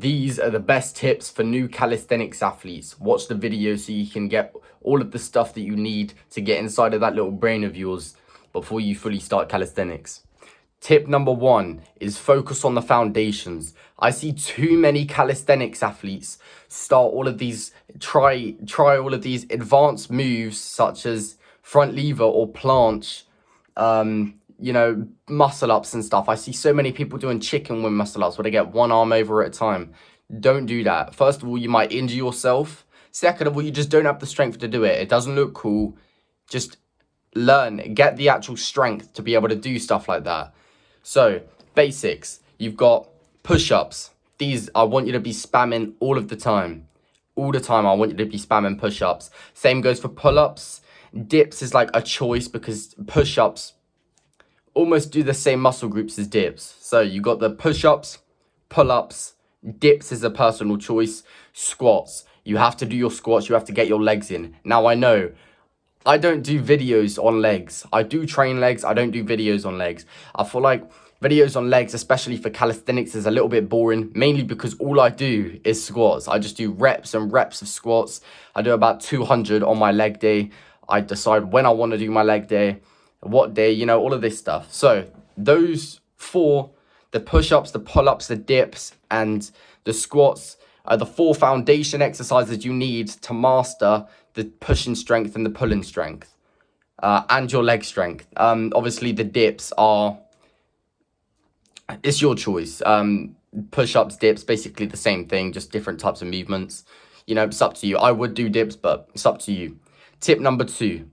These are the best tips for new calisthenics athletes. Watch the video so you can get all of the stuff that you need to get inside of that little brain of yours before you fully start calisthenics. Tip number 1 is focus on the foundations. I see too many calisthenics athletes start all of these, try all of these advanced moves such as front lever or planche, muscle ups and stuff. I see so many people doing chicken wing muscle ups where they get one arm over at a time. Don't do that. First of all, you might injure yourself. Second of all, you just don't have the strength to do it. It doesn't look cool. Just learn, get the actual strength to be able to do stuff like that. So, basics. You've got push-ups. These, I want you to be spamming all of the time. All the time, I want you to be spamming push-ups. Same goes for pull-ups. Dips is like a choice because push-ups almost do the same muscle groups as dips. So, you got the push-ups, pull-ups. Dips is a personal choice. Squats. You have to do your squats. You have to get your legs in. Now, I know I don't do videos on legs. I do train legs. I don't do videos on legs. I feel like videos on legs, especially for calisthenics, is a little bit boring, mainly because all I do is squats. I just do reps and reps of squats. I do about 200 on my leg day. I decide when I want to do my leg day, what day, all of this stuff. So those 4, the push-ups, the pull-ups, the dips, and the squats, are the 4 foundation exercises you need to master the pushing strength and the pulling strength, and your leg strength. Obviously, the dips it's your choice. Push-ups, dips, basically the same thing, just different types of movements. It's up to you. I would do dips, but it's up to you. Tip number 2.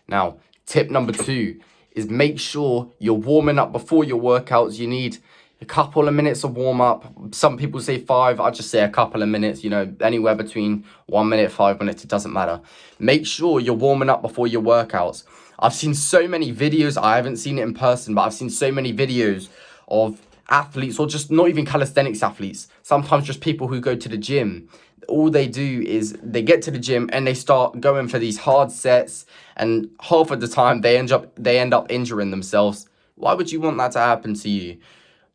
Now, tip number 2 is make sure you're warming up before your workouts. You need a couple of minutes of warm up. Some people say 5. I just say a couple of minutes, anywhere between 1 minute, 5 minutes, it doesn't matter. Make sure you're warming up before your workouts. I've seen so many videos. I haven't seen it in person, but I've seen so many videos of athletes, or just not even calisthenics athletes, sometimes just people who go to the gym. All they do is they get to the gym and they start going for these hard sets, and half of the time they end up injuring themselves. Why would you want that to happen to you?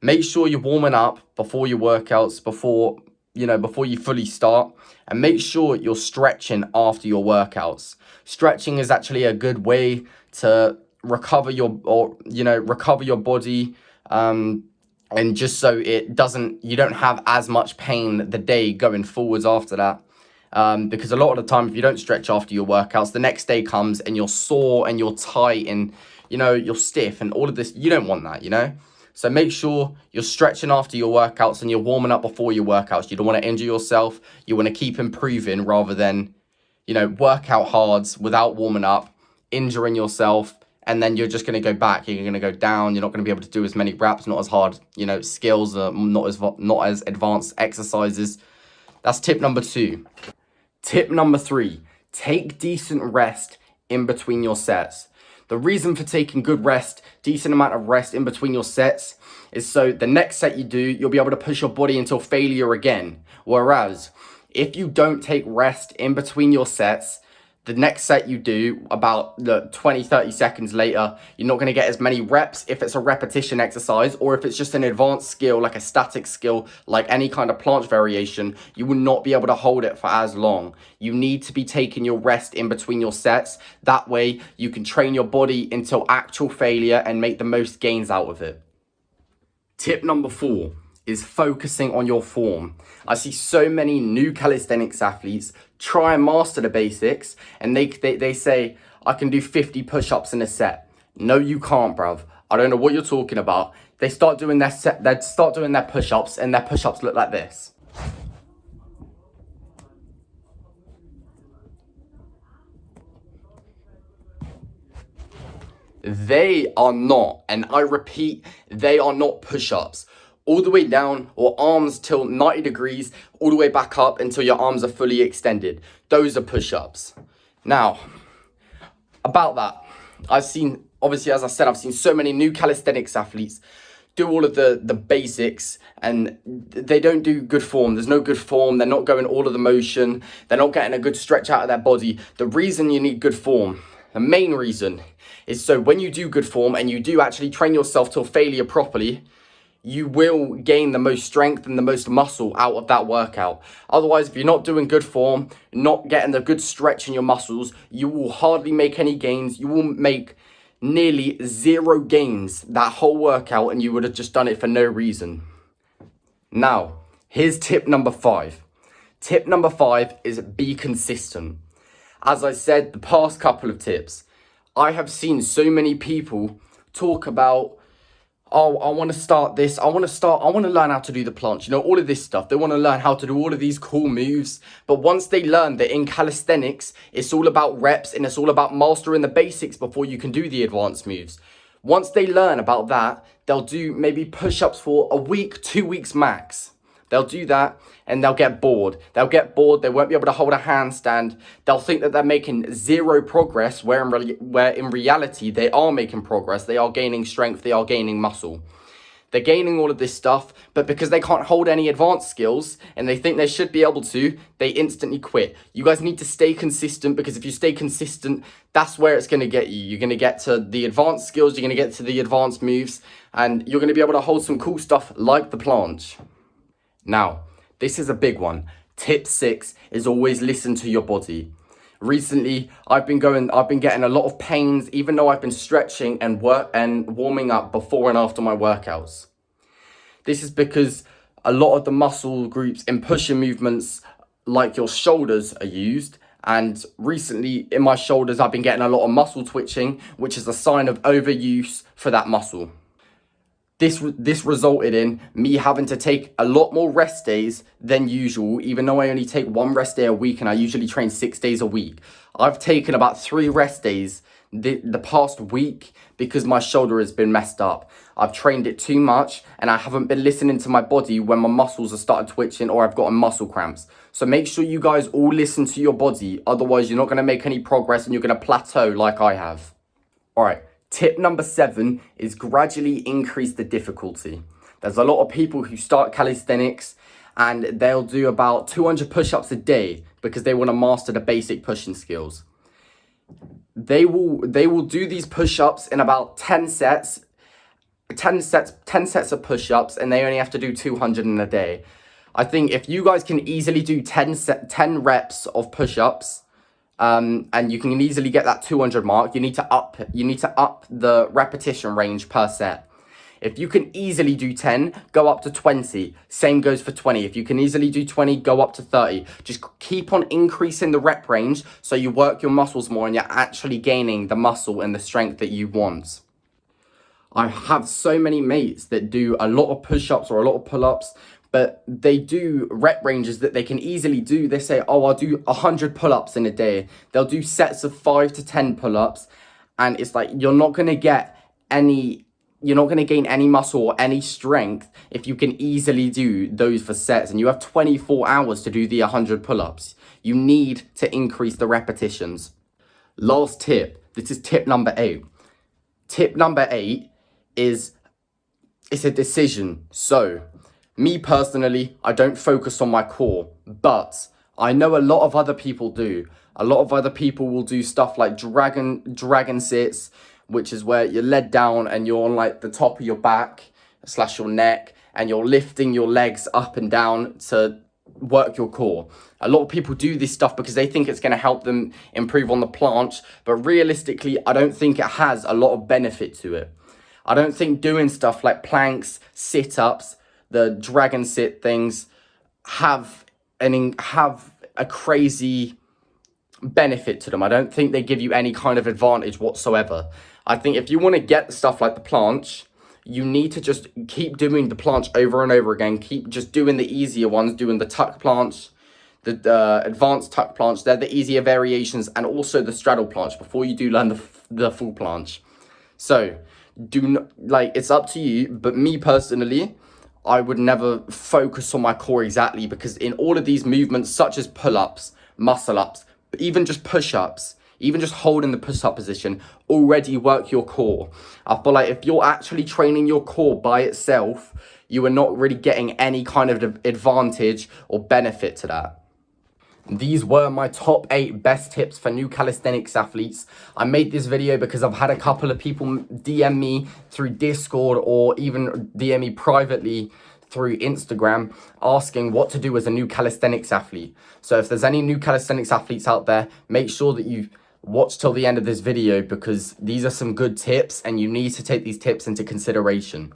Make sure you're warming up before your workouts, before you fully start, and make sure you're stretching after your workouts. Stretching is actually a good way to recover your body, and just so you don't have as much pain the day going forwards after that. Because a lot of the time, if you don't stretch after your workouts, the next day comes and you're sore and you're tight and you're stiff and all of this. You don't want that, So make sure you're stretching after your workouts and you're warming up before your workouts. You don't want to injure yourself. You want to keep improving rather than, work out hard without warming up, injuring yourself, and then you're just going to go back. You're going to go down. You're not going to be able to do as many reps, not as hard, skills, not as advanced exercises. That's tip number 2. Tip number 3, take decent rest in between your sets. The reason for taking good rest, decent amount of rest in between your sets, is so the next set you do, you'll be able to push your body until failure again. Whereas, if you don't take rest in between your sets, the next set you do, about 20, 30 seconds later, you're not going to get as many reps if it's a repetition exercise, or if it's just an advanced skill, like a static skill, like any kind of planche variation, you will not be able to hold it for as long. You need to be taking your rest in between your sets. That way, you can train your body until actual failure and make the most gains out of it. Tip number 4 is focusing on your form. I see so many new calisthenics athletes try and master the basics, and they say, I can do 50 push-ups in a set. No, you can't, bruv. I don't know what you're talking about. They start doing their push-ups, and their push-ups look like this. They are not, and I repeat, they are not push-ups. All the way down, or arms till 90 degrees, all the way back up until your arms are fully extended. Those are push-ups. Now, about that, I've seen, obviously, as I said, I've seen so many new calisthenics athletes do all of the basics, and they don't do good form. There's no good form. They're not going all of the motion. They're not getting a good stretch out of their body. The reason you need good form, the main reason, is so when you do good form and you do actually train yourself till failure properly, you will gain the most strength and the most muscle out of that workout. Otherwise, if you're not doing good form, not getting the good stretch in your muscles, you will hardly make any gains. You will make nearly zero gains that whole workout, and you would have just done it for no reason. Now, here's tip number 5. Tip number 5 is be consistent. As I said, the past couple of tips, I have seen so many people talk about, oh, I want to start this. I want to learn how to do the planche. All of this stuff. They want to learn how to do all of these cool moves. But once they learn that in calisthenics, it's all about reps and it's all about mastering the basics before you can do the advanced moves. Once they learn about that, they'll do maybe push-ups for a week, 2 weeks max. They'll do that and they'll get bored. They won't be able to hold a handstand. They'll think that they're making zero progress, where in reality, they are making progress. They are gaining strength. They are gaining muscle. They're gaining all of this stuff, but because they can't hold any advanced skills and they think they should be able to, they instantly quit. You guys need to stay consistent, because if you stay consistent, that's where it's going to get you. You're going to get to the advanced skills. You're going to get to the advanced moves, and you're going to be able to hold some cool stuff like the planche. Now, this is a big one. Tip 6 is always listen to your body. Recently, I've been getting a lot of pains, even though I've been stretching and warming up before and after my workouts. This is because a lot of the muscle groups in pushing movements, like your shoulders, are used. And recently, in my shoulders, I've been getting a lot of muscle twitching, which is a sign of overuse for that muscle. This resulted in me having to take a lot more rest days than usual, even though I only take 1 rest day a week and I usually train 6 days a week. I've taken about 3 rest days the past week because my shoulder has been messed up. I've trained it too much and I haven't been listening to my body when my muscles have started twitching or I've gotten muscle cramps. So make sure you guys all listen to your body. Otherwise, you're not going to make any progress and you're going to plateau like I have. All right. Tip number 7 is gradually increase the difficulty. There's a lot of people who start calisthenics and they'll do about 200 push-ups a day because they want to master the basic pushing skills. They will do these push-ups in about 10 sets of push-ups, and they only have to do 200 in a day. I think if you guys can easily do 10 reps of push-ups, and you can easily get that 200 mark, you need to up the repetition range per set. If you can easily do 10, go up to 20. Same goes for 20. If you can easily do 20, go up to 30. Just keep on increasing the rep range so you work your muscles more and you're actually gaining the muscle and the strength that you want. I have so many mates that do a lot of push-ups or a lot of pull-ups, but they do rep ranges that they can easily do. They say, oh, I'll do 100 pull-ups in a day. They'll do sets of 5 to 10 pull-ups. And it's like, you're not going to gain any muscle or any strength if you can easily do those for sets. And you have 24 hours to do the 100 pull-ups. You need to increase the repetitions. Last tip. This is tip number 8. Tip number 8 is, it's a decision. So, me personally, I don't focus on my core, but I know a lot of other people do. A lot of other people will do stuff like dragon sits, which is where you're led down and you're on like the top of your back / your neck, and you're lifting your legs up and down to work your core. A lot of people do this stuff because they think it's going to help them improve on the planche, but realistically, I don't think it has a lot of benefit to it. I don't think doing stuff like planks, sit-ups, the dragon sit things have a crazy benefit to them. I don't think they give you any kind of advantage whatsoever. I think if you want to get stuff like the planche, you need to just keep doing the planche over and over again. Keep just doing the easier ones, doing the tuck planche, the advanced tuck planche. They're the easier variations, and also the straddle planche before you do learn the full planche. So it's up to you, but me personally, I would never focus on my core exactly, because in all of these movements, such as pull-ups, muscle-ups, even just push-ups, even just holding the push-up position, already work your core. I feel like if you're actually training your core by itself, you are not really getting any kind of advantage or benefit to that. These were my top 8 best tips for new calisthenics athletes. I made this video because I've had a couple of people DM me through Discord or even DM me privately through Instagram asking what to do as a new calisthenics athlete. So if there's any new calisthenics athletes out there, make sure that you watch till the end of this video because these are some good tips and you need to take these tips into consideration.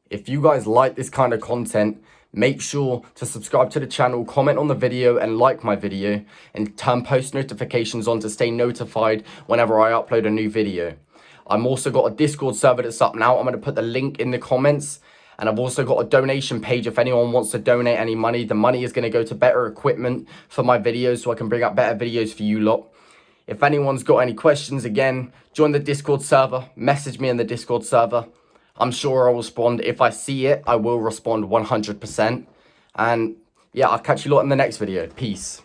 If you guys like this kind of content, make sure to subscribe to the channel, comment on the video and like my video, and turn post notifications on to stay notified whenever I upload a new video. I'm also got a Discord server that's up now. I'm going to put the link in the comments. And I've also got a donation page if anyone wants to donate any money. The money is going to go to better equipment for my videos so I can bring out better videos for you lot. If anyone's got any questions, again, join the Discord server. Message me in the Discord server. I'm sure I'll respond. If I see it, I will respond 100%. And yeah, I'll catch you lot in the next video. Peace.